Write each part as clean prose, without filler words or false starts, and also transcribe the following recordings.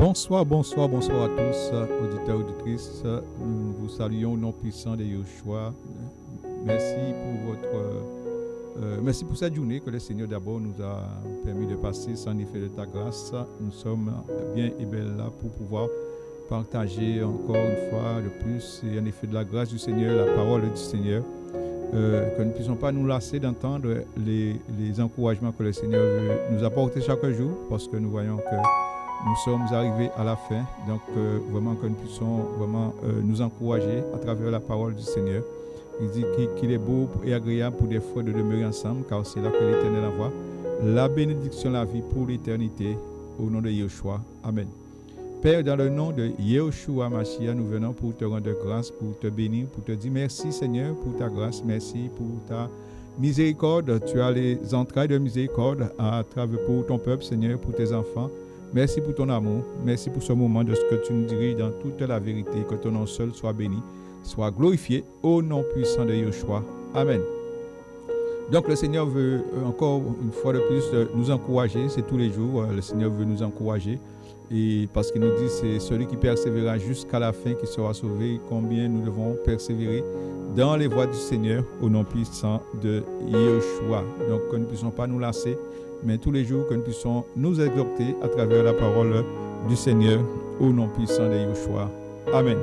Bonsoir à tous, auditeurs et auditrices. Nous vous saluons au nom puissant de Yeshua. Merci pour cette journée que le Seigneur d'abord nous a permis de passer sans effet de ta grâce. Nous sommes bien et belles là pour pouvoir partager encore une fois de plus et en effet de la grâce du Seigneur, la parole du Seigneur. Que nous ne puissions pas nous lasser d'entendre les encouragements que le Seigneur veut nous apporter chaque jour, parce que nous voyons que nous sommes arrivés à la fin. Donc vraiment que nous puissions vraiment nous encourager à travers la parole du Seigneur. Il dit qu'il est beau et agréable pour des frères de demeurer ensemble, car c'est là que l'Éternel envoie la bénédiction, la vie pour l'éternité, au nom de Yeshua. Amen. Père, dans le nom de Yeshua Mashiach, nous venons pour te rendre grâce, pour te bénir, pour te dire merci Seigneur pour ta grâce, merci pour ta miséricorde. Tu as les entrailles de miséricorde à travers pour ton peuple, Seigneur, pour tes enfants. Merci pour ton amour, merci pour ce moment de ce que tu nous diriges dans toute la vérité, que ton nom seul soit béni, soit glorifié au nom puissant de Yeshua. Amen. Donc le Seigneur veut encore une fois de plus nous encourager, c'est tous les jours, le Seigneur veut nous encourager. Et parce qu'il nous dit c'est celui qui persévérera jusqu'à la fin qui sera sauvé, combien nous devons persévérer dans les voies du Seigneur au nom puissant de Yeshua. Donc que nous ne puissions pas nous lasser, mais tous les jours que nous puissions nous exhorter à travers la parole du Seigneur au nom puissant de Yeshua. Amen.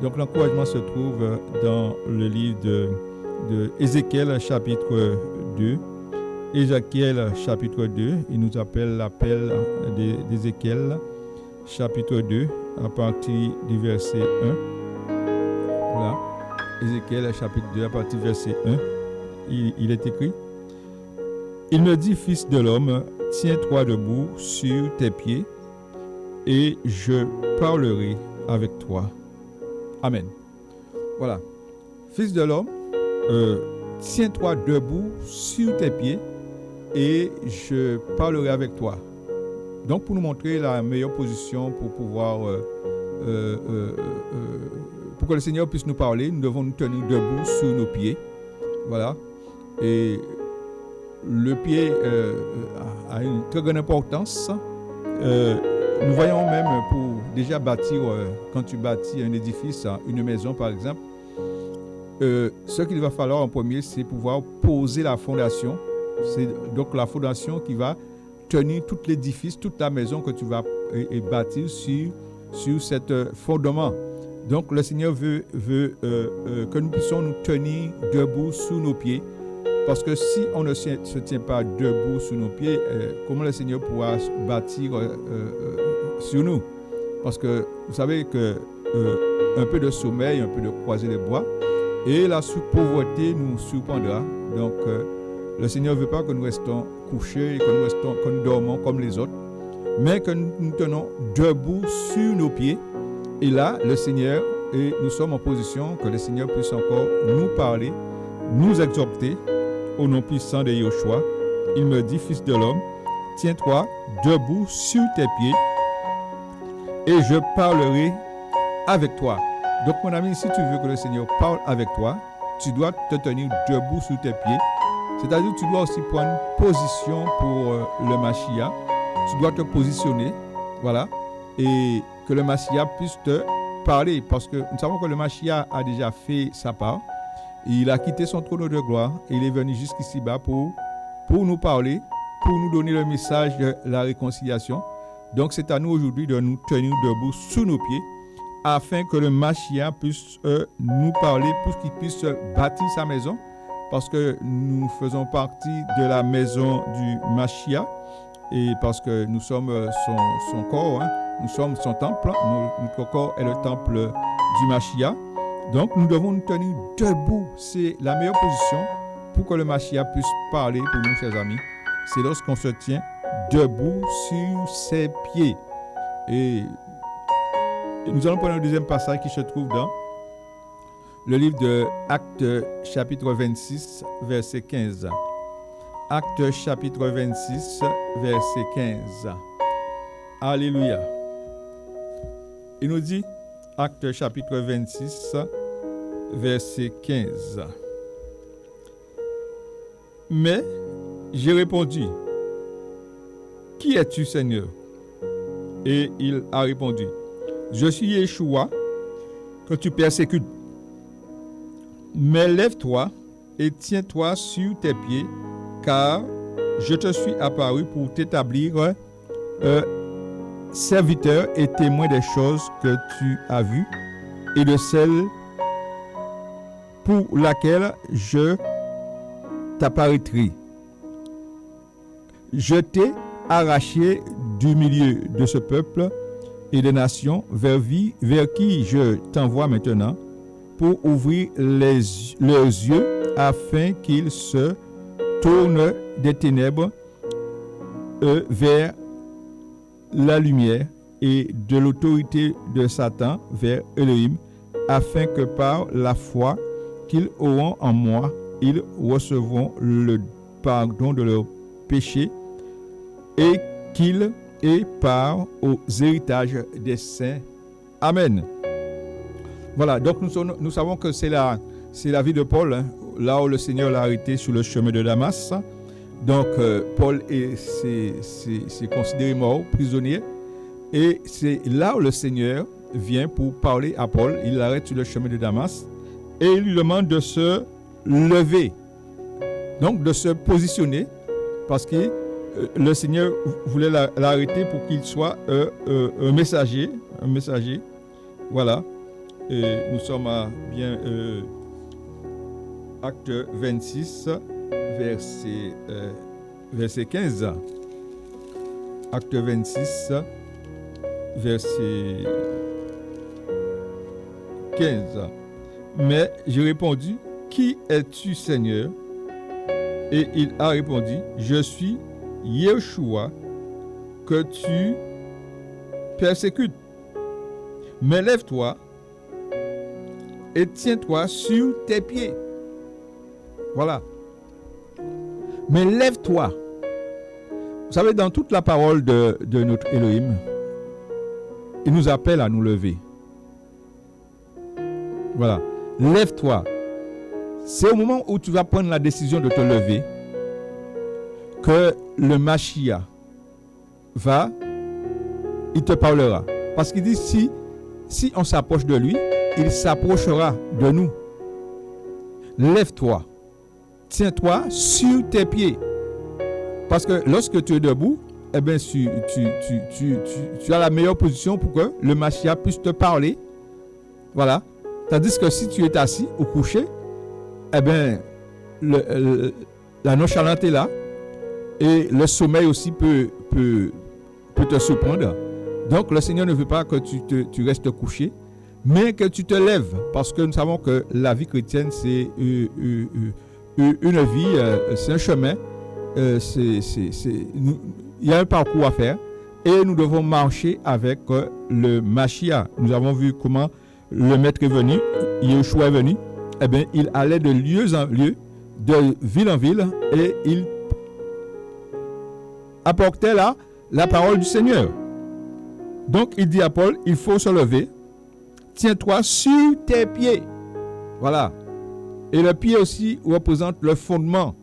Donc l'encouragement se trouve dans le livre de Ézéchiel chapitre 2. Ézéchiel chapitre 2, il nous appelle l'appel d'Ézéchiel chapitre 2 à partir du verset 1. Voilà. Ézéchiel chapitre 2 à partir du verset 1. Il est écrit: Il me dit, fils de l'homme, tiens-toi debout sur tes pieds et je parlerai avec toi. Amen. Voilà. Fils de l'homme, tiens-toi debout sur tes pieds et je parlerai avec toi. Donc, pour nous montrer la meilleure position pour pouvoir, pour que le Seigneur puisse nous parler, nous devons nous tenir debout sur nos pieds. Voilà. Et le pied a une très grande importance. Nous voyons même pour déjà bâtir, quand tu bâtis un édifice, une maison par exemple, ce qu'il va falloir en premier, c'est pouvoir poser la fondation. C'est donc la fondation qui va tenir tout l'édifice, toute la maison que tu vas bâtir sur cet fondement. Donc le Seigneur veut que nous puissions nous tenir debout sous nos pieds, parce que si on ne se tient pas debout sous nos pieds, comment le Seigneur pourra bâtir sur nous? Parce que vous savez que un peu de sommeil, un peu de croiser les bois, et la pauvreté nous surprendra. Donc le Seigneur ne veut pas que nous restons couchés, que nous dormons comme les autres, mais que nous tenons debout sur nos pieds. Et là, le Seigneur, et nous sommes en position que le Seigneur puisse encore nous parler, nous exhorter au nom puissant de Yeshua. Il me dit, fils de l'homme, tiens-toi debout sur tes pieds et je parlerai avec toi. Donc mon ami, si tu veux que le Seigneur parle avec toi, tu dois te tenir debout sur tes pieds. C'est-à-dire que tu dois aussi prendre position pour le Mashiach. Tu dois te positionner, voilà, et que le Mashiach puisse te parler. Parce que nous savons que le Mashiach a déjà fait sa part. Il a quitté son trône de gloire et il est venu jusqu'ici-bas pour nous parler, pour nous donner le message de la réconciliation. Donc c'est à nous aujourd'hui de nous tenir debout sous nos pieds afin que le Mashiach puisse nous parler, pour qu'il puisse bâtir sa maison. Parce que nous faisons partie de la maison du Mashiach et parce que nous sommes son corps, nous sommes son temple, notre corps est le temple du Mashiach. Donc nous devons nous tenir debout, c'est la meilleure position pour que le Mashiach puisse parler pour nous, chers amis. C'est lorsqu'on se tient debout sur ses pieds. Et nous allons prendre un deuxième passage qui se trouve dans le livre de Actes chapitre 26, verset 15. Actes chapitre 26, verset 15. Alléluia. Il nous dit, Actes chapitre 26, verset 15. Mais j'ai répondu, qui es-tu, Seigneur? Et il a répondu, je suis Yeshua que tu persécutes. Mais lève-toi et tiens-toi sur tes pieds, car je te suis apparu pour t'établir serviteur et témoin des choses que tu as vues et de celles pour laquelle je t'apparaîtrai. Je t'ai arraché du milieu de ce peuple et des nations vers qui je t'envoie maintenant pour ouvrir leurs yeux afin qu'ils se tournent des ténèbres vers la lumière et de l'autorité de Satan vers Elohim, afin que par la foi qu'ils auront en moi, ils recevront le pardon de leurs péchés et qu'ils aient part aux héritages des saints. Amen. Voilà, donc nous savons que c'est la vie de Paul, hein, là où le Seigneur l'a arrêté sur le chemin de Damas. Donc Paul c'est considéré mort, prisonnier, et c'est là où le Seigneur vient pour parler à Paul. Il l'arrête sur le chemin de Damas et il lui demande de se lever, donc de se positionner, parce que le Seigneur voulait l'arrêter pour qu'il soit un messager. Voilà. Et nous sommes à bien acte 26, verset 15. Acte 26, verset 15. Mais j'ai répondu, qui es-tu, Seigneur? Et il a répondu, je suis Yeshua que tu persécutes. Mais lève-toi et tiens-toi sur tes pieds. Voilà. Mais lève-toi. Vous savez, dans toute la parole de notre Elohim, il nous appelle à nous lever. Voilà. Lève-toi. C'est au moment où tu vas prendre la décision de te lever que le Mashiach il te parlera. Parce qu'il dit, si on s'approche de lui, il s'approchera de nous. Lève-toi. Tiens-toi sur tes pieds. Parce que lorsque tu es debout, eh bien, tu as la meilleure position pour que le Mashiach puisse te parler. Voilà. Tandis que si tu es assis ou couché, eh bien, la nonchalance est là. Et le sommeil aussi peut te surprendre. Donc, le Seigneur ne veut pas que tu restes couché, mais que tu te lèves. Parce que nous savons que la vie chrétienne, c'est une vie, c'est un chemin. Il y a un parcours à faire. Et nous devons marcher avec le Mashiach. Nous avons vu comment le Maître est venu, Yeshua est venu. Eh bien, il allait de lieu en lieu, de ville en ville, et il apportait là la parole du Seigneur. Donc, il dit à Paul, il faut se lever, tiens-toi sur tes pieds. Voilà. Et le pied aussi représente le fondement.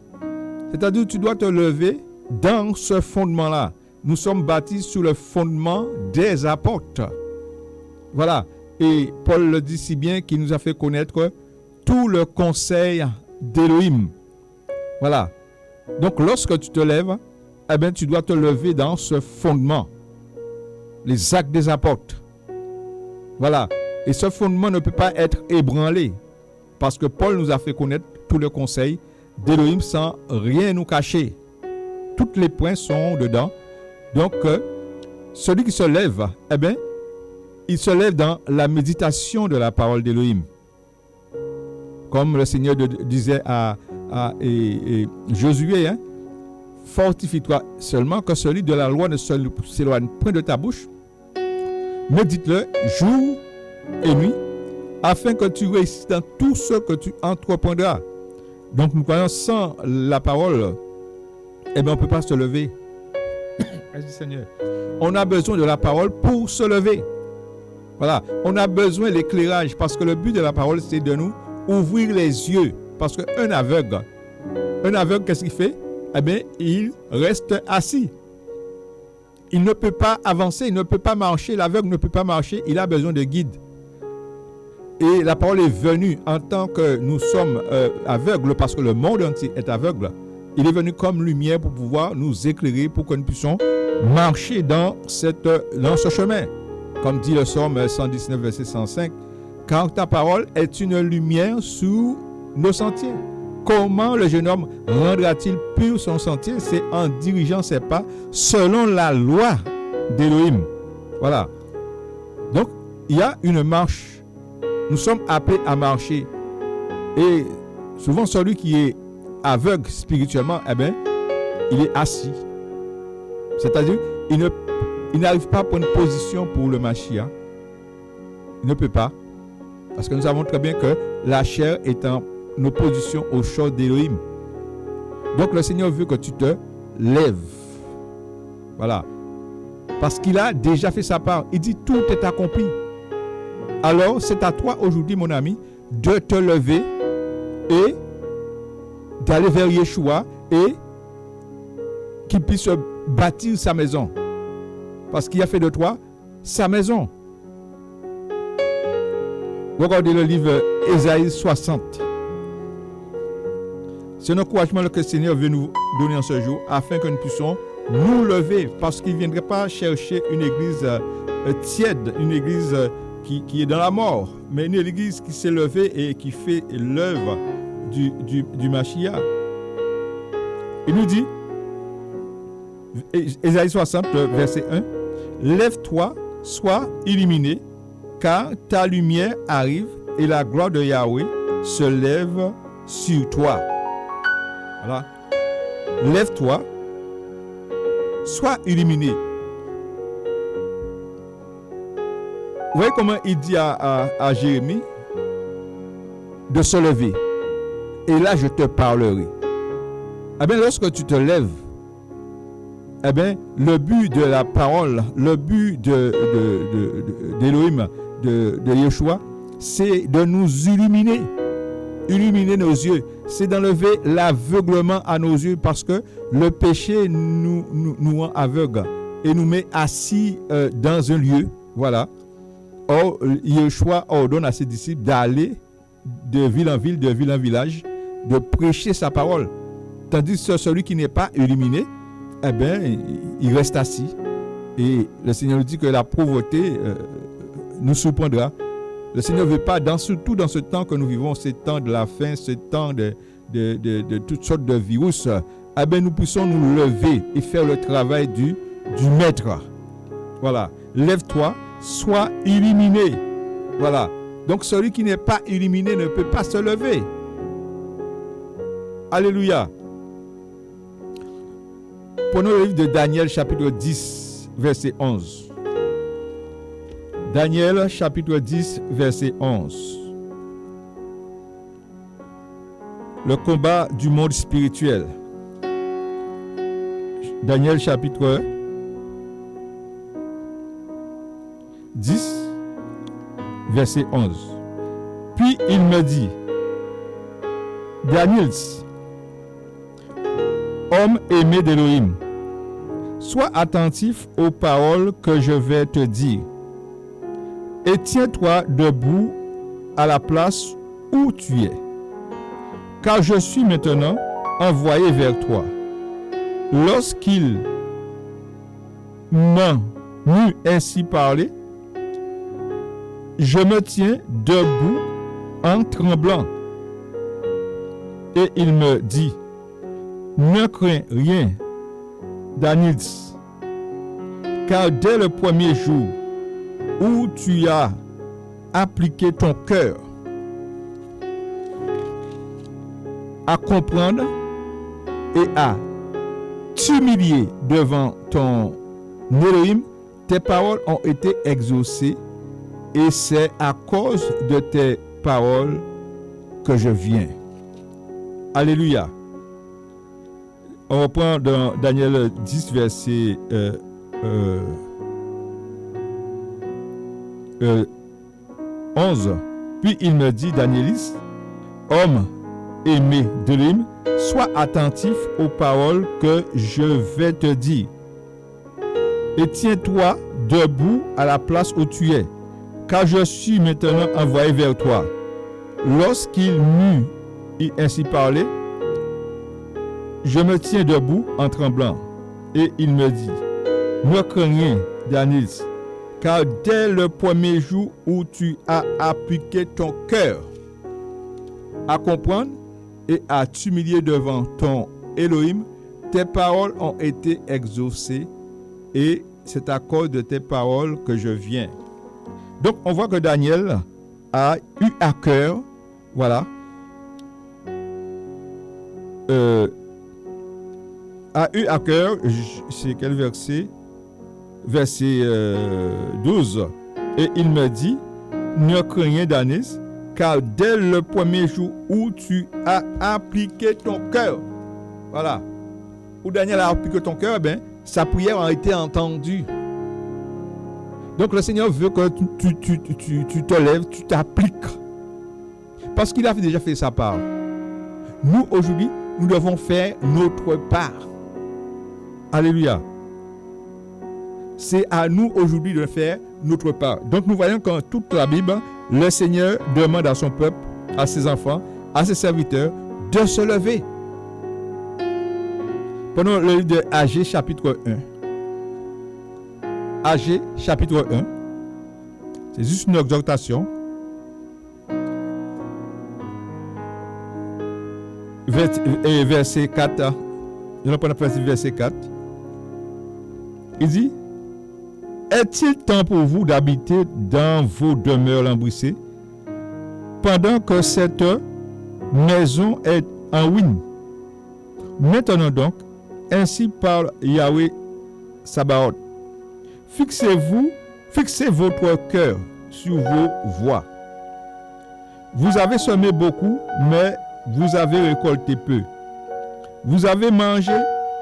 C'est-à-dire que tu dois te lever dans ce fondement-là. Nous sommes bâtis sur le fondement des apôtres. Voilà. Et Paul le dit si bien qu'il nous a fait connaître tout le conseil d'Élohim. Voilà. Donc, lorsque tu te lèves, eh bien, tu dois te lever dans ce fondement. Les actes des apôtres. Voilà. Et ce fondement ne peut pas être ébranlé. Parce que Paul nous a fait connaître tout le conseil d'Élohim sans rien nous cacher. Tous les points sont dedans. Donc, celui qui se lève, eh bien, il se lève dans la méditation de la parole d'Élohim. Comme le Seigneur disait à Josué, hein, fortifie-toi seulement que celui de la loi ne s'éloigne point de ta bouche. Médite-le jour et nuit, afin que tu réussisses dans tout ce que tu entreprendras. Donc nous croyons sans la parole, eh bien on ne peut pas se lever. Merci Seigneur. On a besoin de la parole pour se lever. Voilà, on a besoin de l'éclairage parce que le but de la parole c'est de nous ouvrir les yeux. Parce qu'un aveugle, qu'est-ce qu'il fait? Eh bien, il reste assis. il ne peut pas avancer, il ne peut pas marcher, l'aveugle ne peut pas marcher, il a besoin de guide. Et la parole est venue en tant que nous sommes aveugles, parce que le monde entier est aveugle. Il est venu comme lumière pour pouvoir nous éclairer, pour que nous puissions marcher dans ce chemin. Comme dit le psaume 119, verset 105, « Car ta parole est une lumière sous nos sentiers. » Comment le jeune homme rendra-t-il pur son sentier? C'est en dirigeant ses pas selon la loi d'Élohim. Voilà. Donc, il y a une marche. Nous sommes appelés à marcher. Et souvent, celui qui est aveugle spirituellement, il est assis. C'est-à-dire, il n'arrive pas à prendre position pour le Mashiach. Il ne peut pas. Parce que nous savons très bien que la chair est en opposition aux choses d'Élohim. Donc, le Seigneur veut que tu te lèves. Voilà. Parce qu'il a déjà fait sa part. Il dit, tout est accompli. Alors, c'est à toi aujourd'hui, mon ami, de te lever et d'aller vers Yeshua et qu'il puisse bâtir sa maison. Parce qu'il a fait de toi sa maison. Regardez le livre Ésaïe 60. C'est un encouragement que le Seigneur veut nous donner en ce jour afin que nous puissions nous lever, parce qu'il ne viendrait pas chercher une église tiède, une église qui est dans la mort, mais une église qui s'est levée et qui fait l'œuvre du Mashiach. Il nous dit, Ésaïe 60, verset 1, « Lève-toi, sois illuminé, car ta lumière arrive et la gloire de Yahweh se lève sur toi. » Voilà. Lève-toi, sois illuminé. Vous voyez comment il dit à Jérémie de se lever. Et là, je te parlerai. Eh bien, lorsque tu te lèves, eh bien, le but de la parole, le but d'Élohim, de Yeshua, c'est de nous illuminer. Illuminer nos yeux. C'est d'enlever l'aveuglement à nos yeux, parce que le péché nous rend aveugles et nous met assis dans un lieu. Voilà. Or, Yeshua ordonne à ses disciples d'aller de ville en ville, de ville en village, de prêcher sa parole. Tandis que celui qui n'est pas illuminé, eh bien, il reste assis. Et le Seigneur nous dit que la pauvreté nous surprendra. Le Seigneur ne veut pas, surtout dans ce temps que nous vivons, ce temps de la faim, ce temps de toutes sortes de virus, eh bien, nous puissions nous lever et faire le travail du maître. Voilà. Lève-toi, sois illuminé. Voilà. Donc, celui qui n'est pas illuminé ne peut pas se lever. Alléluia. Prenons le livre de Daniel, chapitre 10, verset 11. Daniel, chapitre 10, verset 11. Le combat du monde spirituel. Daniel, chapitre 10, verset 11. Puis il me dit, Daniel, homme aimé d'Élohim, sois attentif aux paroles que je vais te dire, et tiens-toi debout à la place où tu es, car je suis maintenant envoyé vers toi. Lorsqu'il m'a ainsi parlé, je me tiens debout en tremblant. Et il me dit, ne crains rien, Daniel, car dès le premier jour où tu as appliqué ton cœur à comprendre et à t'humilier devant ton Élohim, tes paroles ont été exaucées, et c'est à cause de tes paroles que je viens. Alléluia. On reprend dans Daniel 10, verset 11. Puis il me dit, Danielis, homme aimé d'Élohim, sois attentif aux paroles que je vais te dire. et tiens-toi debout à la place où tu es, car je suis maintenant envoyé vers toi. Lorsqu'il m'eut ainsi parlé, je me tiens debout en tremblant, et il me dit, ne crains rien, Daniel, car dès le premier jour où tu as appliqué ton cœur à comprendre et à t'humilier devant ton Elohim, tes paroles ont été exaucées, et c'est à cause de tes paroles que je viens. Donc on voit que Daniel a eu à cœur, voilà, a eu à cœur, c'est quel verset? Verset 12. Et il me dit, ne crains rien, Daniel, car dès le premier jour où tu as appliqué ton cœur, voilà, où Daniel a appliqué ton cœur, ben, sa prière a été entendue. Donc le Seigneur veut que tu te lèves, tu t'appliques. Parce qu'il a déjà fait sa part. Nous, aujourd'hui, nous devons faire notre part. Alléluia. C'est à nous aujourd'hui de faire notre part. Donc nous voyons qu'en toute la Bible, le Seigneur demande à son peuple, à ses enfants, à ses serviteurs, de se lever. Prenons le livre de Agé chapitre 1. Agé chapitre 1. C'est juste une exhortation. Verset 4. Je vais prendre verset 4. Il dit, est-il temps pour vous d'habiter dans vos demeures lambrissées, pendant que cette maison est en ruine? Maintenant donc, ainsi parle Yahweh Sabaoth, fixez votre cœur sur vos voies. Vous avez semé beaucoup, mais vous avez récolté peu. Vous avez mangé,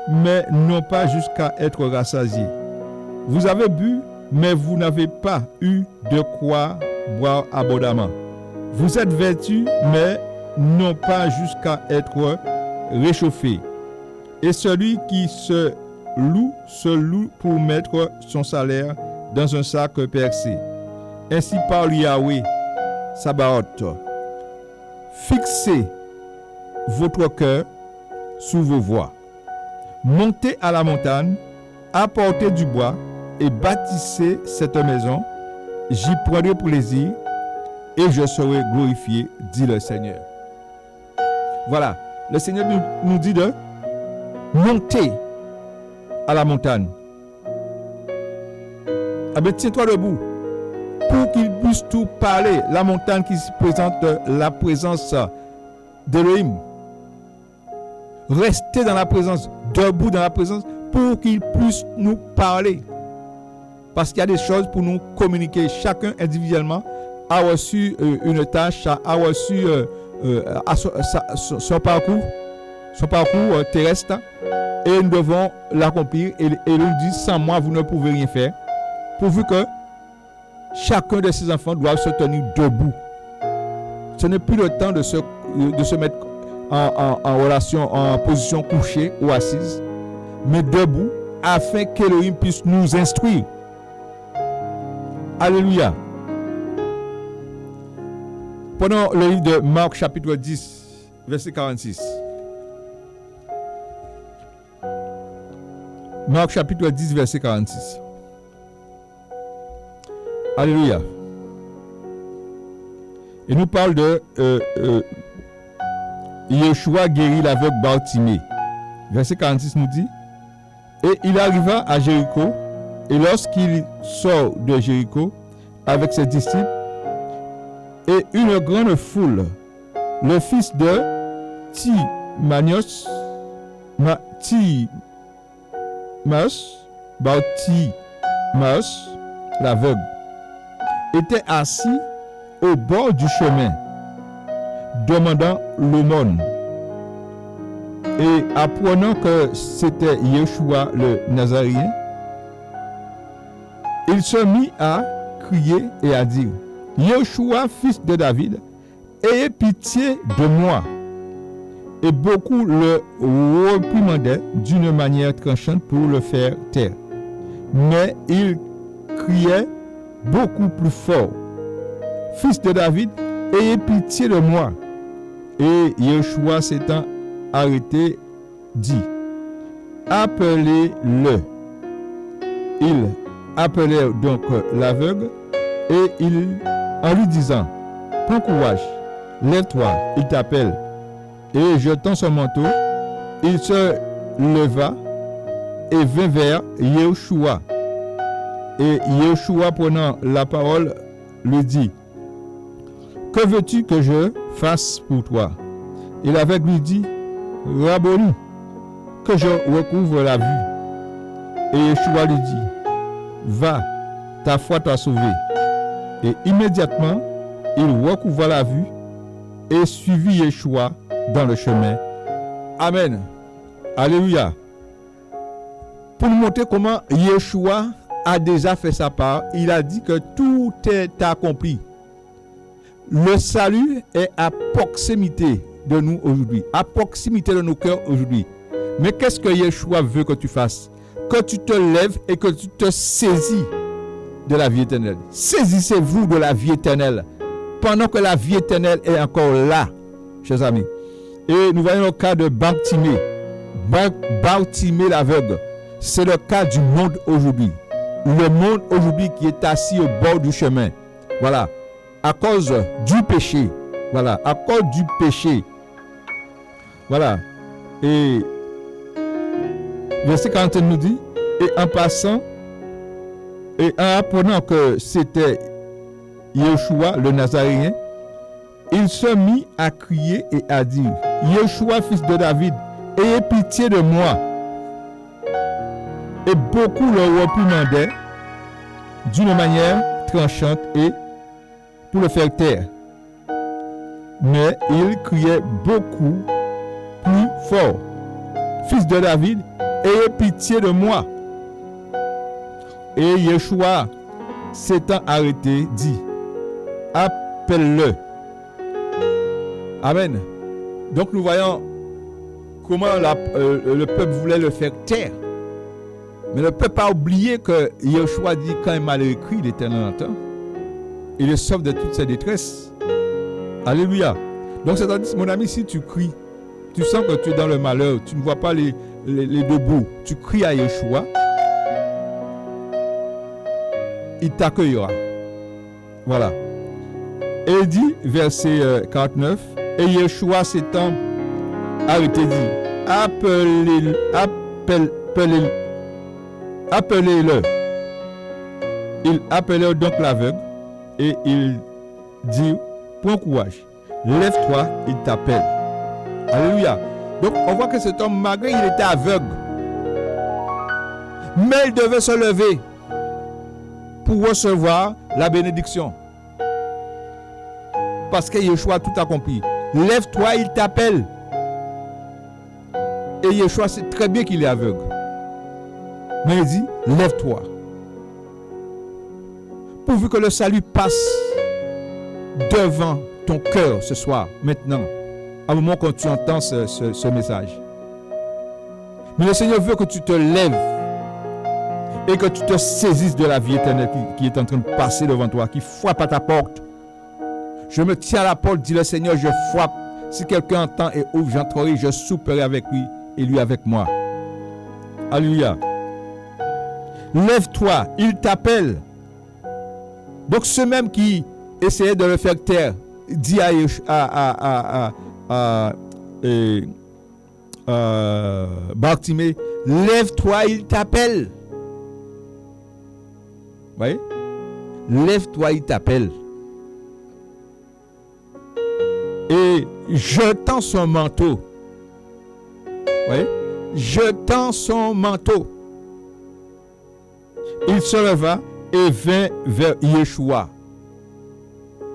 mais non pas jusqu'à être rassasié. Vous avez bu, mais vous n'avez pas eu de quoi boire abondamment. Vous êtes vêtus, mais non pas jusqu'à être réchauffé. Et celui qui se loue pour mettre son salaire dans un sac percé. Ainsi parle Yahweh Sabaoth. Fixez votre cœur sous vos voies. Montez à la montagne, apportez du bois et bâtissez cette maison. J'y prendrai plaisir et je serai glorifié, dit le Seigneur. Voilà, le Seigneur nous dit de monter à la montagne. Ah ben, tiens-toi debout pour qu'il puisse tout parler. La montagne qui présente la présence d'Elohim. Restez dans la présence, debout dans la présence, pour qu'il puisse nous parler. Parce qu'il y a des choses pour nous communiquer. Chacun individuellement a reçu une tâche, a reçu son parcours terrestre, et nous devons l'accomplir. Et il nous dit, sans moi, vous ne pouvez rien faire. Pourvu que chacun de ses enfants doit se tenir debout. Ce n'est plus le temps de se mettre en relation, en position couchée ou assise, mais debout, afin qu'Elohim puisse nous instruire. Alléluia. Prenons le livre de Marc chapitre 10, verset 46. Marc chapitre 10, verset 46. Alléluia. Il nous parle de Yeshua guérit l'aveugle Bartimée. Verset 46 nous dit, et il arriva à Jéricho, et lorsqu'il sort de Jéricho avec ses disciples et une grande foule, le fils de Bartimaeus, l'aveugle, était assis au bord du chemin, demandant l'aumône. Et apprenant que c'était Yeshua le Nazaréen, il se mit à crier et à dire, Yeshua, fils de David, ayez pitié de moi. Et beaucoup le réprimandaient d'une manière tranchante pour le faire taire. mais il criait beaucoup plus fort. Fils de David, ayez pitié de moi. Et Yeshua s'étant arrêté, dit, appelez-le. Il appelait donc l'aveugle et en lui disant, prends courage, lève-toi, il t'appelle. Et jetant son manteau, il se leva et vint vers Yeshua. Et Yeshua, prenant la parole, lui dit, que veux-tu que je fasse pour toi? Et l'aveugle lui dit, Rabboni, que je recouvre la vue. Et Yeshua lui dit, va, ta foi t'a sauvé. Et immédiatement, il recouvra la vue et suivit Yeshua dans le chemin. Amen. Alléluia. Pour nous montrer comment Yeshua a déjà fait sa part, il a dit que tout est accompli. Le salut est à proximité de nous aujourd'hui, à proximité de nos cœurs aujourd'hui. Mais qu'est-ce que Yeshua veut que tu fasses? Que tu te lèves et que tu te saisis de la vie éternelle. Saisissez-vous de la vie éternelle pendant que la vie éternelle est encore là, chers amis. Et nous voyons le cas de Bartimée. Bartimée l'aveugle. C'est le cas du monde aujourd'hui. Le monde aujourd'hui qui est assis au bord du chemin. Voilà. À cause du péché. Voilà. À cause du péché. Voilà. Et verset 41 nous dit, et en passant, et en apprenant que c'était Yeshua, le Nazaréen, il se mit à crier et à dire, Yeshua, fils de David, ayez pitié de moi. Et beaucoup le réprimandaient d'une manière tranchante et pour le faire taire. Mais il criait beaucoup plus fort, fils de David, ayez pitié de moi. Et Yeshua, s'étant arrêté, dit, appelle-le. Amen. Donc nous voyons comment le peuple voulait le faire taire. Mais le peuple a oublié que Yeshua dit, quand il m'a écrit, l'Éternel entend. Il le sauve de toutes ses détresses. Alléluia. Donc c'est-à-dire, mon ami, si tu cries, tu sens que tu es dans le malheur, tu ne vois pas les deux bouts, tu cries à Yeshua, il t'accueillera. Voilà. Et il dit, verset 49, et Yeshua s'étant arrêté dit, appelez-le. Il appelait donc l'aveugle et il dit, prends courage, lève-toi, il t'appelle. Alléluia. Donc on voit que cet homme, malgré il était aveugle, mais il devait se lever pour recevoir la bénédiction. Parce que Yeshua a tout accompli. Lève-toi, il t'appelle. Et Yeshua sait très bien qu'il est aveugle. Mais il dit, lève-toi. Pourvu que le salut passe devant ton cœur ce soir, maintenant, à un moment quand tu entends ce message. Mais le Seigneur veut que tu te lèves et que tu te saisisses de la vie éternelle qui est en train de passer devant toi, qui frappe à ta porte. Je me tiens à la porte, dit le Seigneur, je frappe. Si quelqu'un entend et ouvre, j'entrerai, je souperai avec lui et lui avec moi. Alléluia. Lève-toi, il t'appelle. Donc ceux même qui essayaient de le faire taire, dit à Bartimée, lève-toi, il t'appelle. Vous voyez? Lève-toi, il t'appelle. Et jetant son manteau. Vous voyez? Jetant son manteau. Il se leva et vint vers Yeshua.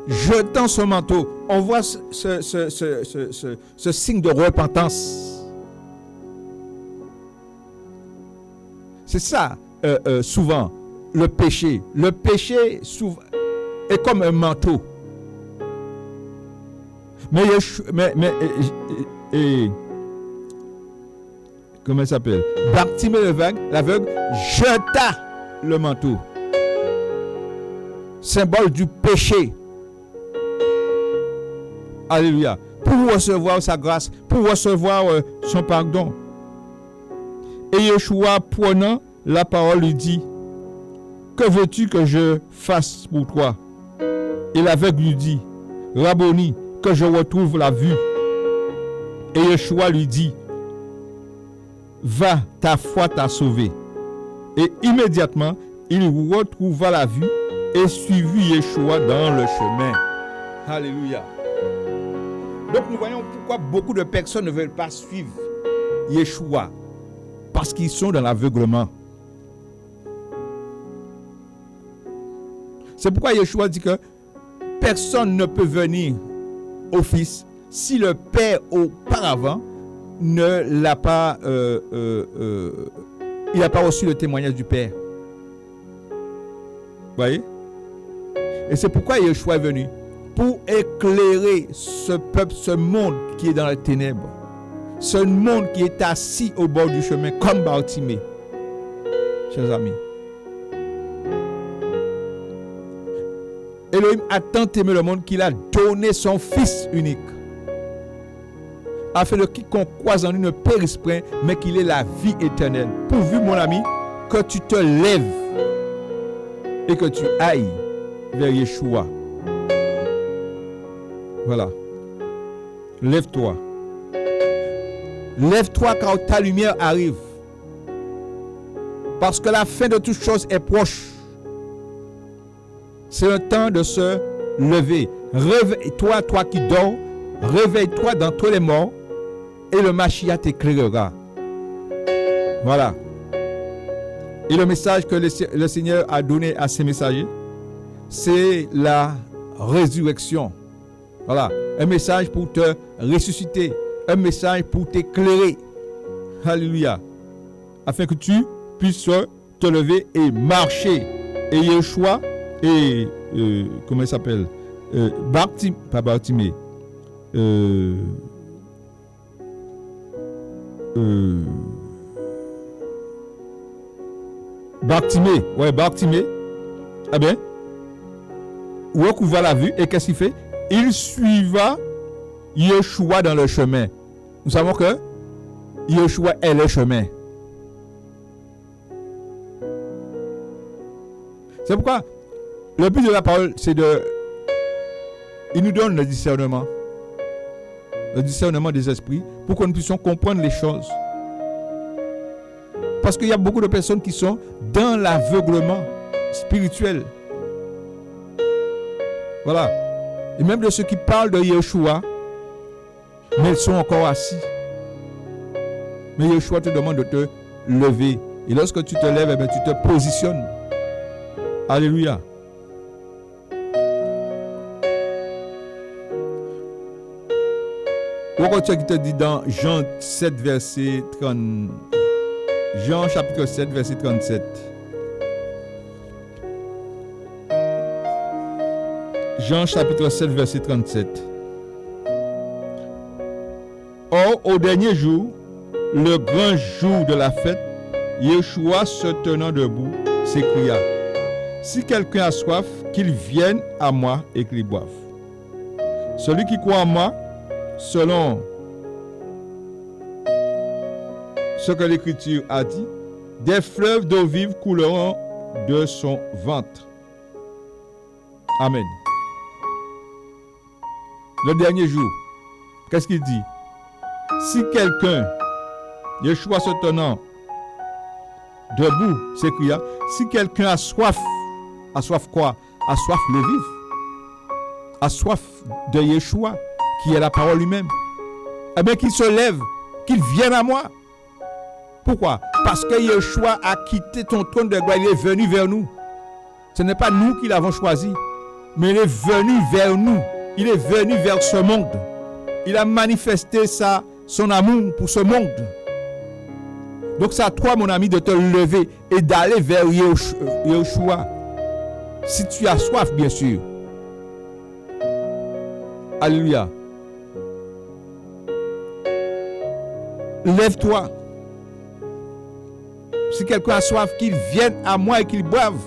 Jetant son manteau. On voit ce signe de repentance. C'est ça, souvent, le péché. Le péché souvent, est comme un manteau. Mais comment il s'appelle? Bartimée l'aveugle jeta le manteau. Symbole du péché. Alléluia. Pour recevoir sa grâce, pour recevoir son pardon. Et Yeshua, prenant la parole, lui dit, que veux-tu que je fasse pour toi? Et l'aveugle lui dit, Rabboni, que je retrouve la vue. Et Yeshua lui dit, va, ta foi t'a sauvé. Et immédiatement, il retrouva la vue et suivit Yeshua dans le chemin. Alléluia. Donc nous voyons pourquoi beaucoup de personnes ne veulent pas suivre Yeshua. Parce qu'ils sont dans l'aveuglement. C'est pourquoi Yeshua dit que personne ne peut venir au Fils si le Père auparavant ne l'a pas, il n'a pas reçu le témoignage du Père. Vous voyez? Et c'est pourquoi Yeshua est venu, pour éclairer ce peuple, ce monde qui est dans les ténèbres, ce monde qui est assis au bord du chemin comme Bartimée. Chers amis, Elohim a tant aimé le monde qu'il a donné son Fils unique, afin que quiconque croise en lui ne périsse point, mais qu'il ait la vie éternelle. Pourvu, mon ami, que tu te lèves et que tu ailles vers Yeshua. Voilà. Lève-toi. Lève-toi car ta lumière arrive. Parce que la fin de toutes choses est proche. C'est le temps de se lever. Réveille-toi, toi qui dors. Réveille-toi dans tous les morts et le Mashiach t'éclairera. Voilà. Et le message que le Seigneur a donné à ses messagers, c'est la résurrection. Voilà. Un message pour te ressusciter. Un message pour t'éclairer. Alléluia. Afin que tu puisses te lever et marcher. Et Yeshua et comment il s'appelle? Pas Bartimée. Bartimée. Ouais, Bartimée. Eh bien, recouvra la vue et qu'est-ce qu'il fait? Il suiva Yeshua dans le chemin. Nous savons que Yeshua est le chemin. C'est pourquoi le but de la parole, c'est de... Il nous donne le discernement des esprits, pour que nous puissions comprendre les choses. Parce qu'il y a beaucoup de personnes qui sont dans l'aveuglement spirituel. Voilà. Et même de ceux qui parlent de Yeshua, mais ils sont encore assis. Mais Yeshua te demande de te lever. Et lorsque tu te lèves, eh bien, tu te positionnes. Alléluia. Pourquoi tu te dit dans Jean 7, verset 30, Jean chapitre 7, verset 37. Jean chapitre 7, verset 37. Or, au dernier jour, le grand jour de la fête, Yeshua se tenant debout, s'écria, si quelqu'un a soif, qu'il vienne à moi et qu'il boive. Celui qui croit en moi, selon ce que l'Écriture a dit, des fleuves d'eau vive couleront de son ventre. Amen. Le dernier jour, qu'est-ce qu'il dit? Si quelqu'un, Yeshua se tenant debout, s'écria, si quelqu'un a soif quoi? A soif le vivre, a soif de Yeshua, qui est la parole lui-même, eh bien qu'il se lève, qu'il vienne à moi. Pourquoi? Parce que Yeshua a quitté ton trône de gloire, il est venu vers nous. Ce n'est pas nous qui l'avons choisi, mais il est venu vers nous. Il est venu vers ce monde. Il a manifesté son amour pour ce monde. Donc c'est à toi, mon ami, de te lever et d'aller vers Yeshua. Si tu as soif, bien sûr. Alléluia. Lève-toi. Si quelqu'un a soif, qu'il vienne à moi et qu'il boive.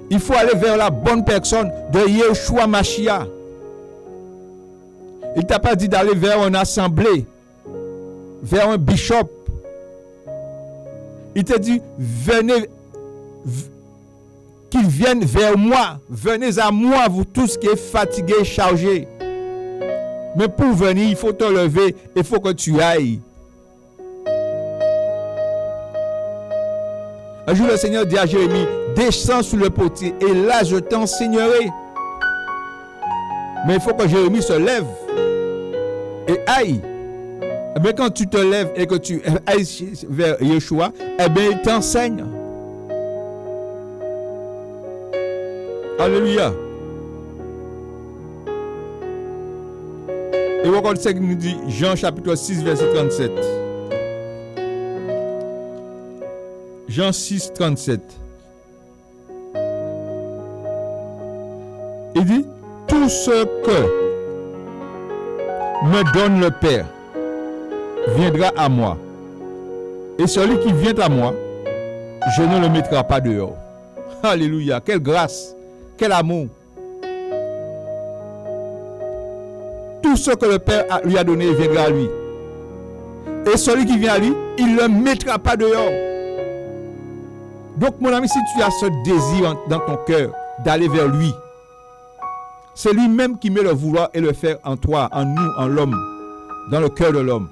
Il faut aller vers la bonne personne de Yeshua Mashiach. Il ne t'a pas dit d'aller vers une assemblée, vers un bishop. Il te dit, venez, qu'ils viennent vers moi. Venez à moi, vous tous qui êtes fatigués et chargés. Mais pour venir, il faut te lever, il faut que tu ailles. Un jour, le Seigneur dit à Jérémie, descends sous le potier et là, je t'enseignerai. Mais il faut que Jérémie se lève et aille. Mais quand tu te lèves et que tu ailles vers Yeshua, eh bien, il t'enseigne. Alléluia. Et encore ce qu'il nous dit, Jean chapitre 6, verset 37. Jean 6, 37. Il dit, tout ce que me donne le Père viendra à moi. Et celui qui vient à moi, je ne le mettrai pas dehors. Alléluia. Quelle grâce. Quel amour. Tout ce que le Père lui a donné viendra à lui. Et celui qui vient à lui, il ne le mettra pas dehors. Donc mon ami, si tu as ce désir dans ton cœur d'aller vers lui, c'est lui-même qui met le vouloir et le faire en toi, en nous, en l'homme, dans le cœur de l'homme.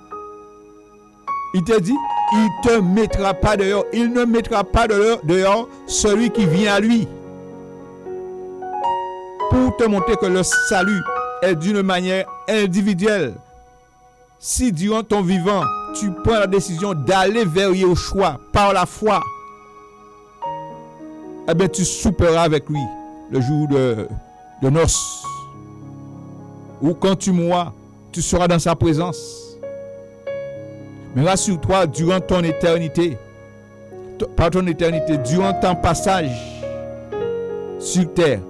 Il te dit, il ne te mettra pas dehors. Il ne mettra pas dehors celui qui vient à lui. Pour te montrer que le salut est d'une manière individuelle. Si durant ton vivant, tu prends la décision d'aller vers Yeshua par la foi, eh bien tu souperas avec lui le jour de noces. Ou quand tu mourras, tu seras dans sa présence. Mais rassure-toi, durant ton éternité, durant ton passage sur terre,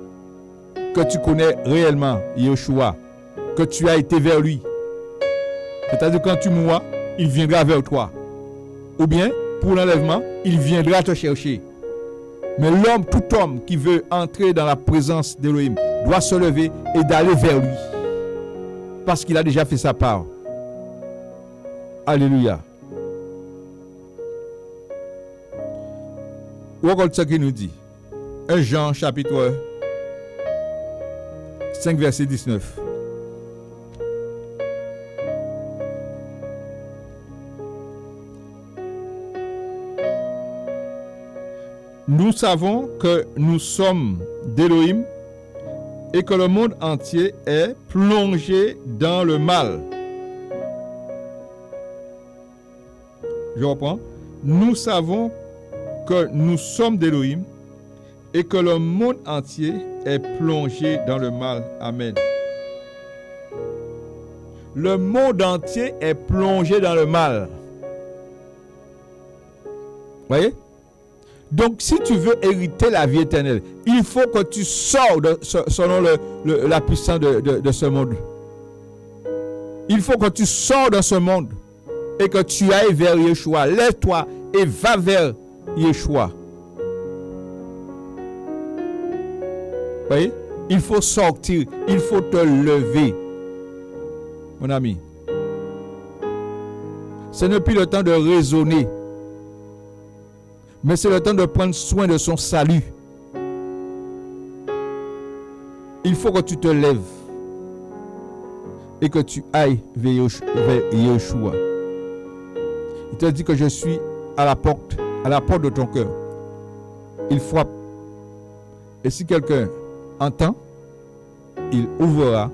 que tu connais réellement Yeshua, que tu as été vers lui. C'est-à-dire quand tu mourras, il viendra vers toi. Ou bien, pour l'enlèvement, il viendra te chercher. Mais l'homme, tout homme qui veut entrer dans la présence d'Élohim doit se lever et d'aller vers lui. Parce qu'il a déjà fait sa part. Alléluia. Regarde ce qu'il nous dit. 1 Jean chapitre 5 verset 19. Nous savons que nous sommes d'Élohim et que le monde entier est plongé dans le mal. Je reprends. Nous savons que nous sommes d'Élohim et que le monde entier est plongé dans le mal. Amen. Le monde entier est plongé dans le mal. Voyez? Donc, si tu veux hériter la vie éternelle, il faut que tu sors selon la puissance de ce monde. Il faut que tu sors de ce monde et que tu ailles vers Yeshua. Lève-toi et va vers Yeshua. Voyez? Il faut sortir, il faut te lever. Mon ami, ce n'est plus le temps de raisonner, mais c'est le temps de prendre soin de son salut. Il faut que tu te lèves et que tu ailles vers Yeshua. Il te dit que je suis à la porte de ton cœur. Il frappe. Et si quelqu'un entend, il ouvrira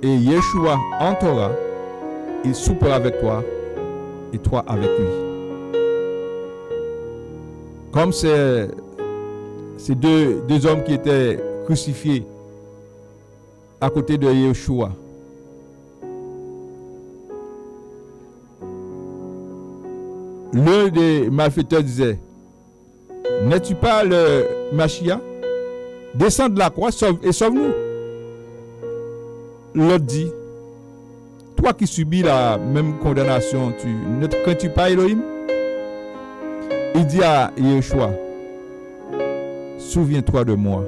et Yeshua entrera, il soupera avec toi et toi avec lui. Comme ces deux hommes qui étaient crucifiés à côté de Yeshua. L'un des malfaiteurs disait, n'es-tu pas le Mashiach? Descends de la croix et sauve-nous. L'autre dit, toi qui subis la même condamnation, ne te crains-tu pas, Elohim? Il dit à Yeshua, souviens-toi de moi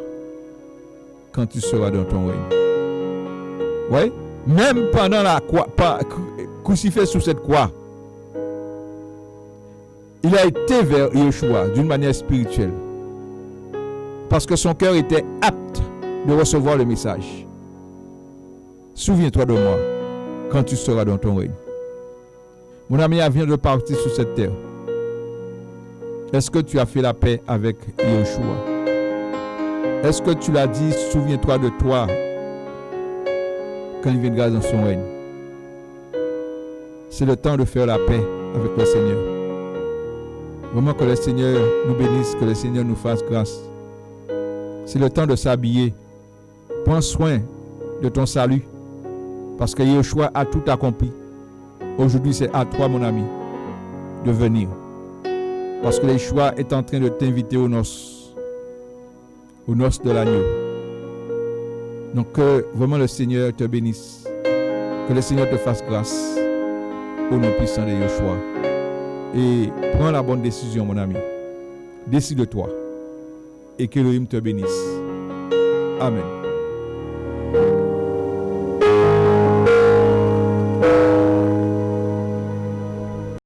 quand tu seras dans ton règne. Oui, même pendant la croix, crucifié sous cette croix, il a été vers Yeshua d'une manière spirituelle. Parce que son cœur était apte de recevoir le message. Souviens-toi de moi quand tu seras dans ton règne. Mon ami vient de partir sur cette terre. Est-ce que tu as fait la paix avec Yeshua? Est-ce que tu l'as dit, souviens-toi de toi quand il viendra dans son règne? C'est le temps de faire la paix avec le Seigneur. Vraiment que le Seigneur nous bénisse, que le Seigneur nous fasse grâce. C'est le temps de s'habiller. Prends soin de ton salut. Parce que Yeshua a tout accompli. Aujourd'hui, c'est à toi, mon ami, de venir. Parce que Yeshua est en train de t'inviter aux noces. Aux noces de l'agneau. Donc, que vraiment le Seigneur te bénisse. Que le Seigneur te fasse grâce. Au nom puissant de Yeshua. Et prends la bonne décision, mon ami. Décide-toi. Et que l'Élohim te bénisse. Amen.